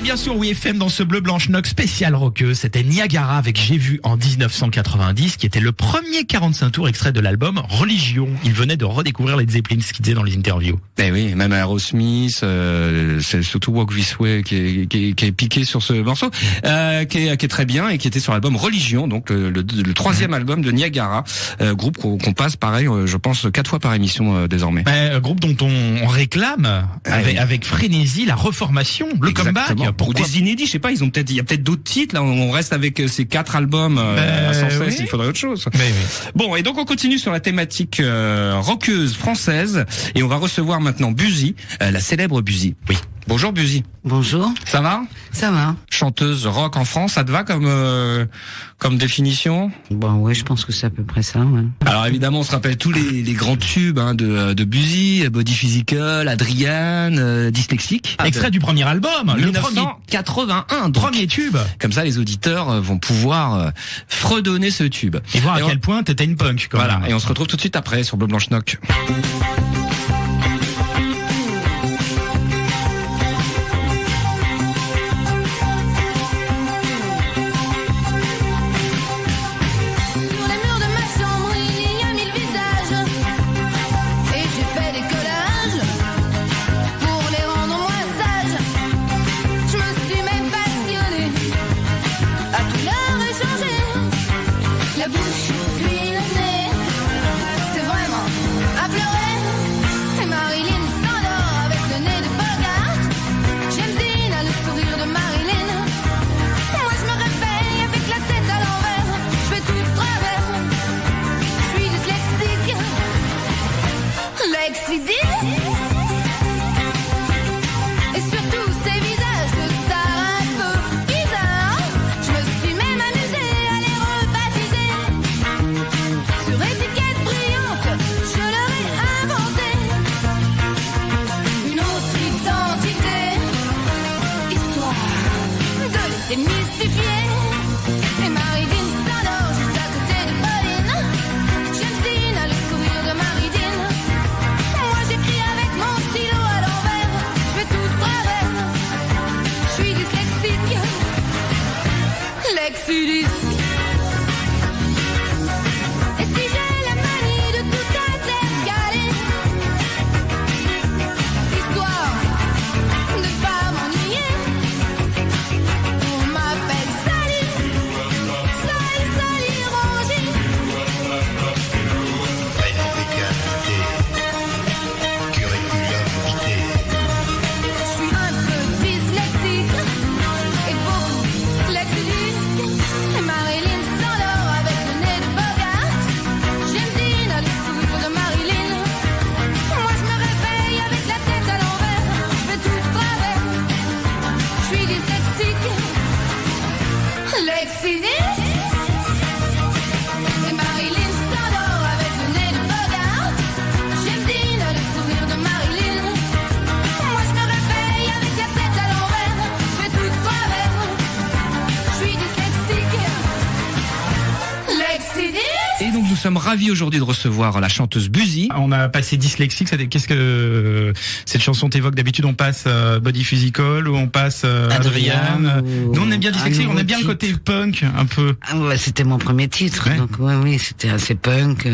bien sûr WeFM dans ce Bleu Blanche Noc spécial rockeux. C'était Niagara avec J'ai vu en 1990, qui était le premier 45 tours extrait de l'album Religion. Il venait de redécouvrir Led Zeppelin, ce qu'il disait dans les interviews. Eh oui, même Aerosmith, c'est surtout Walk This Way qui est piqué sur ce morceau, qui est très bien et qui était sur l'album Religion, donc le troisième album de Niagara, groupe qu'on passe pareil, je pense 4 fois par émission désormais. Groupe dont on réclame avec frénésie la reformation, le comeback. Ou des inédits, je sais pas, il y a peut-être d'autres titres. Là, on reste avec ces 4 albums sans cesse. Oui. Il faudrait autre chose. Oui. Bon, et donc on continue sur la thématique rockeuse française et on va recevoir maintenant Buzi, la célèbre Buzi. Oui. Bonjour Buzi. Bonjour. Ça va? Ça va. Chanteuse rock en France, ça te va comme définition? Bon, ouais, je pense que c'est à peu près ça, ouais. Alors évidemment, on se rappelle tous les grands tubes de Buzi, Body Physical, Adrienne, Dyslexique. Extrait du premier album, 1981. Premier tube. Comme ça, les auditeurs vont pouvoir fredonner ce tube. Et voir à quel point t'étais une punk, quand même. Et on se retrouve tout de suite après sur Bleu Blanche Noc. Nous sommes ravis aujourd'hui de recevoir la chanteuse Buzi. On a passé Dyslexique. Qu'est-ce que cette chanson t'évoque? D'habitude, on passe Body Physical ou on passe Adrienne. Nous, on aime bien Dyslexique. On aime bien le côté punk, un peu. Ah ouais, c'était mon premier titre. Ouais. Donc oui, c'était assez punk.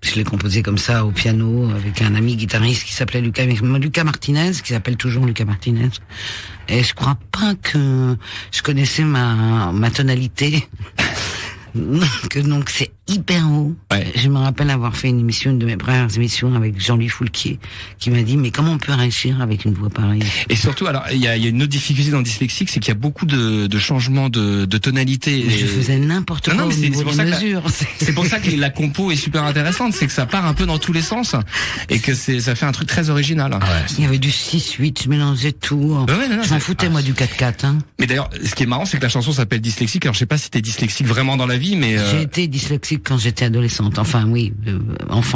Je l'ai composé comme ça au piano avec un ami guitariste qui s'appelait Lucas Martinez, qui s'appelle toujours Lucas Martinez. Et je crois pas que je connaissais ma tonalité. Donc c'est hyper haut. Ouais. Je me rappelle avoir fait une de mes premières émissions avec Jean-Louis Foulquier, qui m'a dit mais comment on peut réussir avec une voix pareille? Et surtout, alors il y a une autre difficulté dans Dyslexique, c'est qu'il y a beaucoup de changements de tonalité. Je faisais n'importe quoi au niveau des mesures. C'est pour ça que la compo est super intéressante, c'est que ça part un peu dans tous les sens et que ça fait un truc très original. Ouais. Il y avait du 6-8, je mélangeais tout. Je m'en foutais moi du 4-4. Hein. Mais d'ailleurs, ce qui est marrant, c'est que la chanson s'appelle Dyslexique. Alors je sais pas si t'es dyslexique vraiment dans la vie, mais j'ai été dyslexique quand j'étais adolescente. Enfin oui, enfant.